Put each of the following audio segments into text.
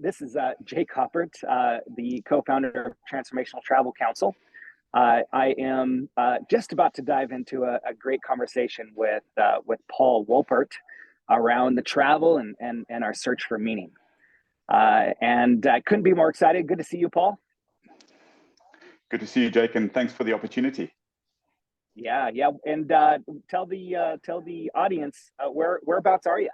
This is Jake Haupert, the co-founder of Transformational Travel Council. I am just about to dive into a great conversation with Paul Wolpert around the travel and our search for meaning. And I couldn't be more excited. Good to see you, Paul. Good to see you, Jake, and thanks for the opportunity. Yeah. And tell the audience whereabouts are you?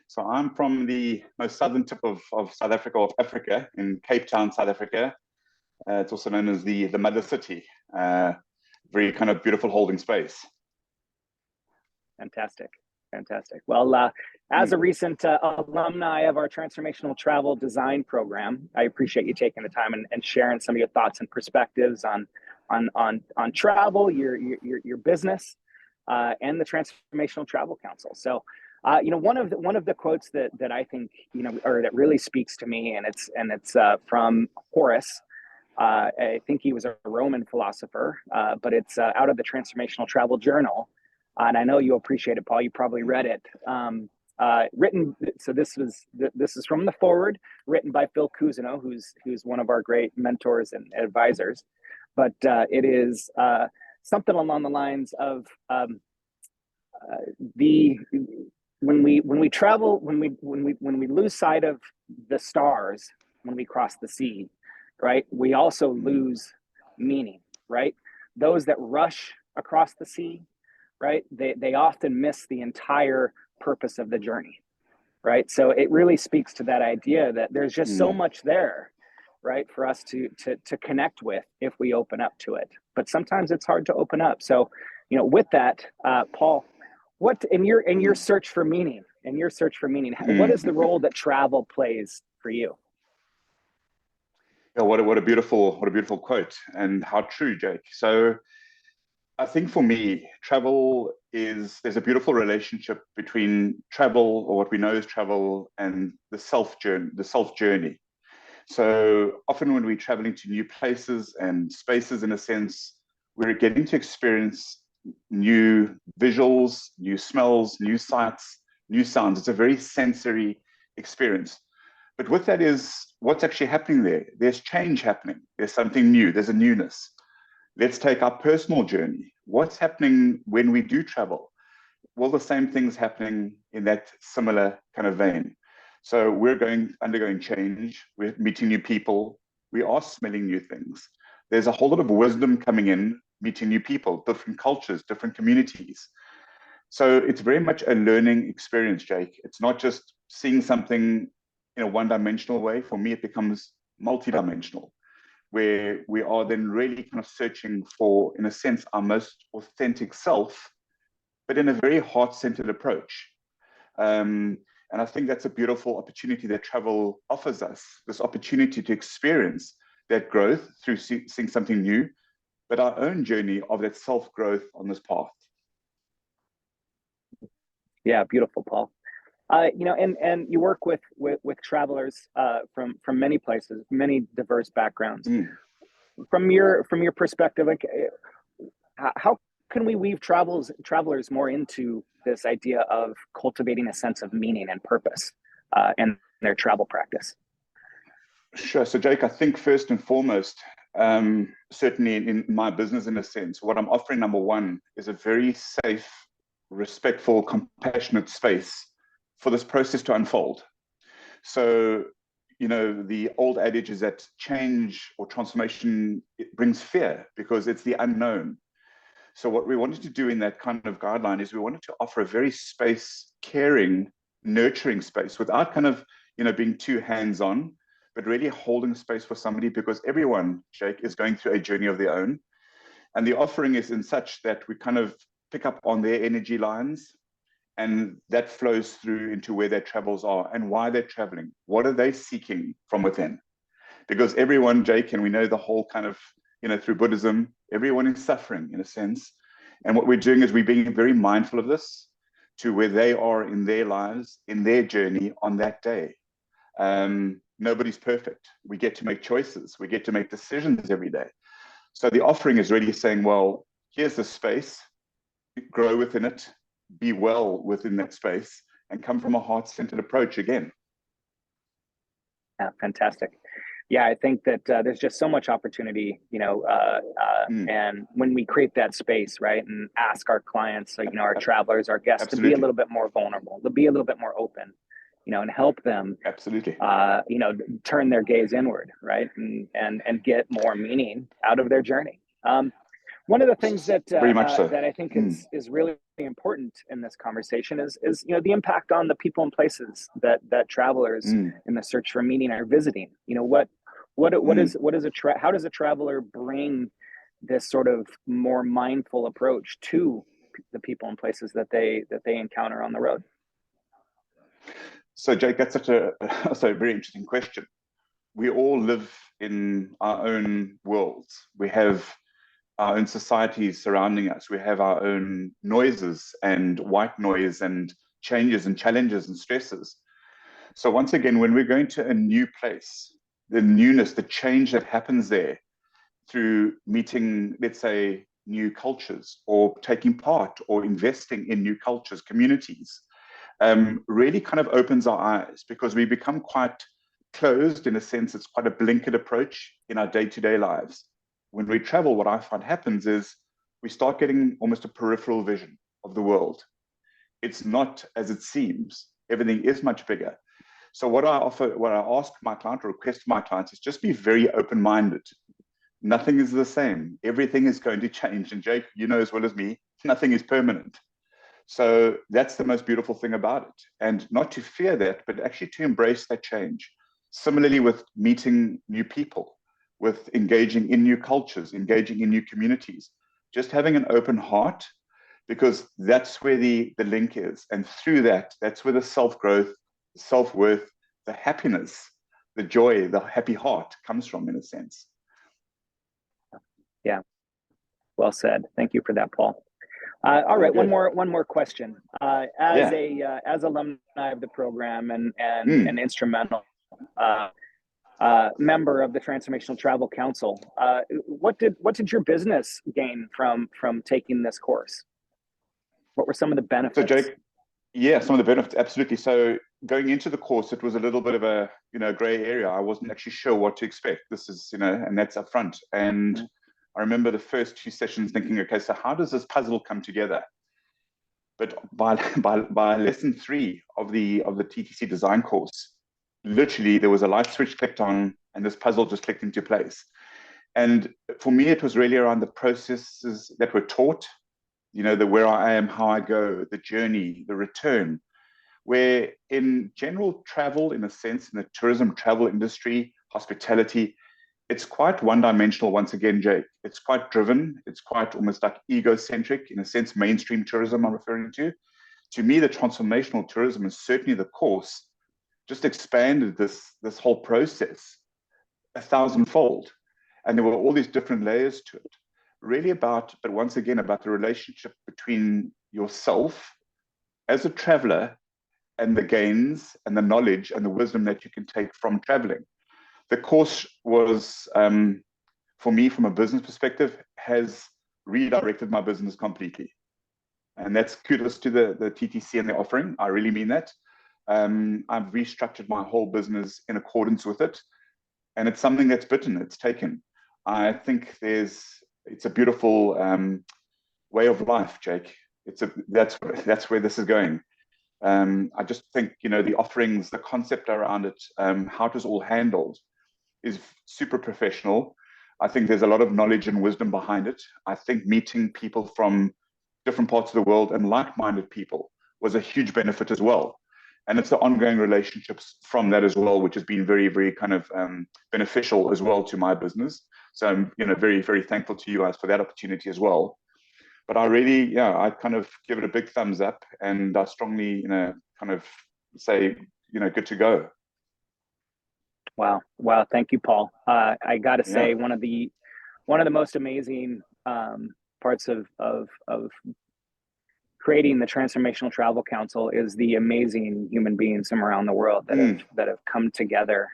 So I'm from the most southern tip of South Africa, of Africa, in Cape Town, South Africa. It's also known as the mother city. Very kind of beautiful holding space. Fantastic. Well, as a recent alumni of our Transformational Travel Design Program, I appreciate you taking the time and sharing some of your thoughts and perspectives on travel, your business, and the Transformational Travel Council. So, one of the quotes that I think or that really speaks to me, and it's from Horace. I think he was a Roman philosopher, but it's out of the Transformational Travel Journal. And I know you'll appreciate it, Paul. You probably read it. Written. So this is from the foreword, written by Phil Cousineau, who's one of our great mentors and advisors. But it is something along the lines of when we travel, when we lose sight of the stars, when we cross the sea, right? We also lose meaning, right? Those that rush across the sea, right? They often miss the entire purpose of the journey, right? So it really speaks to that idea that there's just so much there, right, for us to connect with if we open up to it. But sometimes it's hard to open up. So, with that, Paul, what in your search for meaning, what is the role that travel plays for you? Yeah, what a beautiful quote, and how true, Jake. So I think for me, there's a beautiful relationship between travel, or what we know as travel, and the self journey. So often when we're traveling to new places and spaces, in a sense, we're getting to experience new visuals, new smells, new sights, new sounds. It's a very sensory experience. But with that is what's actually happening there. There's change happening. There's something new. There's a newness. Let's take our personal journey. What's happening when we do travel? Well, the same thing's happening in that similar kind of vein. So we're undergoing change. We're meeting new people. We are smelling new things. There's a whole lot of wisdom coming in, meeting new people, different cultures, different communities. So it's very much a learning experience, Jake. It's not just seeing something in a one-dimensional way. For me, it becomes multi-dimensional, where we are then really kind of searching for, in a sense, our most authentic self, but in a very heart-centered approach. And I think that's a beautiful opportunity that travel offers us, this opportunity to experience that growth through seeing something new, but our own journey of that self-growth on this path. Yeah, beautiful, Paul. And you work with travelers from many places, many diverse backgrounds. From your perspective, like, how can we weave travelers more into this idea of cultivating a sense of meaning and purpose in their travel practice? Sure. So, Jake, I think first and foremost, certainly in my business, in a sense, what I'm offering, number one, is a very safe, respectful, compassionate space for this process to unfold. So, the old adage is that change or transformation, it brings fear because it's the unknown. So what we wanted to do in that kind of guideline is we wanted to offer a very caring, nurturing space without kind of, being too hands-on, but really holding space for somebody, because everyone, Jake, is going through a journey of their own. And the offering is in such that we kind of pick up on their energy lines, and that flows through into where their travels are and why they're traveling. What are they seeking from within? Because everyone, Jake, and we know the whole kind of, through Buddhism, everyone is suffering in a sense. And what we're doing is we're being very mindful of this to where they are in their lives, in their journey on that day. Nobody's perfect. We get to make choices. We get to make decisions every day. So the offering is really saying, well, here's the space, grow within it, be well within that space, and come from a heart-centered approach again. Yeah, fantastic. Yeah, I think that there's just so much opportunity, and when we create that space, right, and ask our clients, like, our travelers, our guests, to be a Absolutely. little bit more vulnerable, to be a little bit more open, and help them, Absolutely. turn their gaze inward, right, and get more meaning out of their journey. One of the things that Very much so. that I think is really important in this conversation is the impact on the people and places that travelers in the search for meaning are visiting. How does a traveler bring this sort of more mindful approach to the people and places that they encounter on the road? So, Jake, that's also a very interesting question. We all live in our own worlds. We have our own societies surrounding us. We have our own noises and white noise and changes and challenges and stresses. So once again, when we're going to a new place, the newness, the change that happens there through meeting, let's say, new cultures or taking part or investing in new cultures, communities, really kind of opens our eyes, because we become quite closed. In a sense, it's quite a blinkered approach in our day-to-day lives. When we travel, what I find happens is we start getting almost a peripheral vision of the world. It's not as it seems. Everything is much bigger. So what I ask my client or request my clients is just be very open-minded. Nothing is the same. Everything is going to change. And Jake, you know as well as me, nothing is permanent. So that's the most beautiful thing about it. And not to fear that, but actually to embrace that change. Similarly with meeting new people, with engaging in new cultures, engaging in new communities, just having an open heart, because that's where the link is. And through that, that's where the self-growth, the self-worth, the happiness, the joy, the happy heart comes from, in a sense. Yeah, well said. Thank you for that, Paul. All right, one more question. As alumni of the program and an instrumental member of the Transformational Travel Council, what did your business gain from taking this course? What were some of the benefits? So Jake, yeah, some of the benefits, absolutely. So going into the course, it was a little bit of a gray area. I wasn't actually sure what to expect. This is and that's up front. And I remember the first 2 sessions thinking, okay, so how does this puzzle come together? But by lesson 3 of the TTC design course, literally there was a light switch clicked on and this puzzle just clicked into place. And for me, it was really around the processes that were taught, the where I am, how I go, the journey, the return, where in general travel, in a sense, in the tourism travel industry, hospitality, it's quite one-dimensional once again, Jake. It's quite driven. It's quite almost like egocentric, in a sense, mainstream tourism I'm referring to. To me, the transformational tourism, is certainly the course, just expanded this whole process 1,000-fold. And there were all these different layers to it. Really but once again, about the relationship between yourself as a traveler and the gains and the knowledge and the wisdom that you can take from traveling. The course was, for me, from a business perspective, has redirected my business completely. And that's kudos to the TTC and the offering. I really mean that. I've restructured my whole business in accordance with it. And it's something that's bitten, it's taken. I think it's a beautiful way of life, Jake. That's where this is going. I just think, the offerings, the concept around it, how it was all handled is super professional. I think there's a lot of knowledge and wisdom behind it. I think meeting people from different parts of the world and like-minded people was a huge benefit as well. And it's the ongoing relationships from that as well, which has been very, very kind of beneficial as well to my business. So I'm, very, very thankful to you guys for that opportunity as well. But I really, I kind of give it a big thumbs up, and I strongly, kind of say, good to go. Wow. Thank you, Paul. I got to say, one of the most amazing parts of creating the Transformational Travel Council is the amazing human beings from around the world that have come together,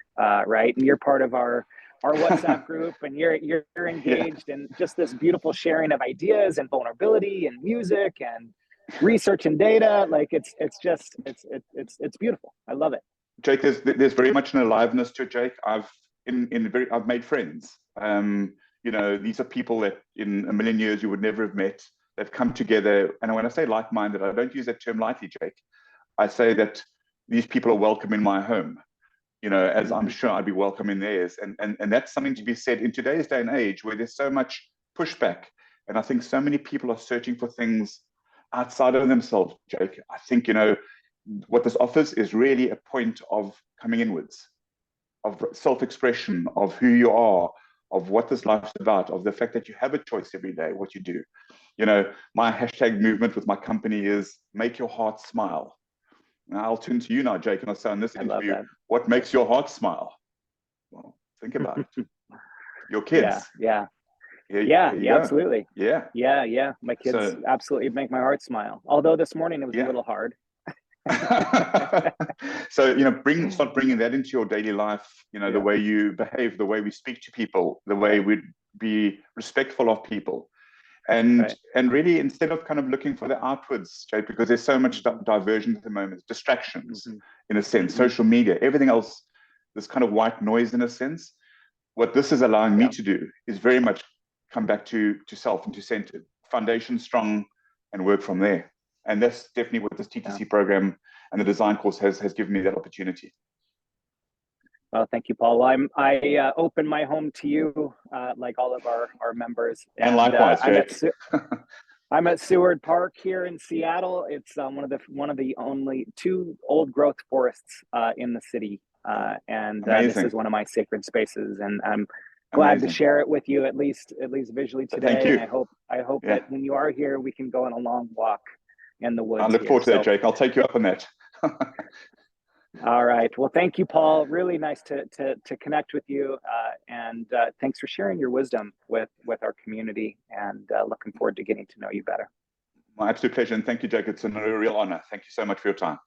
right? And you're part of our WhatsApp group, and you're engaged in just this beautiful sharing of ideas and vulnerability and music and research and data. Like it's beautiful. I love it. Jake, there's very much an aliveness to it, Jake. I've made friends. You know, these are people that in a million years you would never have met. They've come together, and when I say like-minded, I don't use that term lightly, Jake. I say that these people are welcome in my home, you know, as I'm sure I'd be welcome in theirs. And that's something to be said in today's day and age where there's so much pushback. And I think so many people are searching for things outside of themselves, Jake. I think, you know, what this offers is really a point of coming inwards, of self-expression, of who you are, of what this life's about, of the fact that you have a choice every day, what you do. You know, my hashtag movement with my company is make your heart smile. Now I'll turn to you now, Jake, and I'll say in this interview, what makes your heart smile? Well, think about it. Your kids. Yeah, absolutely. Yeah. My kids absolutely make my heart smile. Although this morning it was a little hard. So, you know, start bringing that into your daily life, you know, the way you behave, the way we speak to people, the way we be respectful of people. And really, instead of kind of looking for the outwards, Jake, because there's so much diversion at the moment, distractions, in a sense, social media, everything else, this kind of white noise in a sense. What this is allowing me to do is very much come back to self and to center, foundation strong, and work from there. And that's definitely what this TTC program and the design course has given me that opportunity. Well, thank you, Paul. I open my home to you, like all of our members. And likewise, Jake. I'm at Seward Park here in Seattle. It's one of the only 2 old growth forests in the city, and this is one of my sacred spaces. And I'm glad to share it with you, at least visually today. Thank you. And I hope that when you are here, we can go on a long walk in the woods. I look forward to that, Jake. I'll take you up on that. All right. Well, thank you, Paul. Really nice to connect with you, and thanks for sharing your wisdom with our community. And looking forward to getting to know you better. My absolute pleasure, and thank you, Jake. It's a real honor. Thank you so much for your time.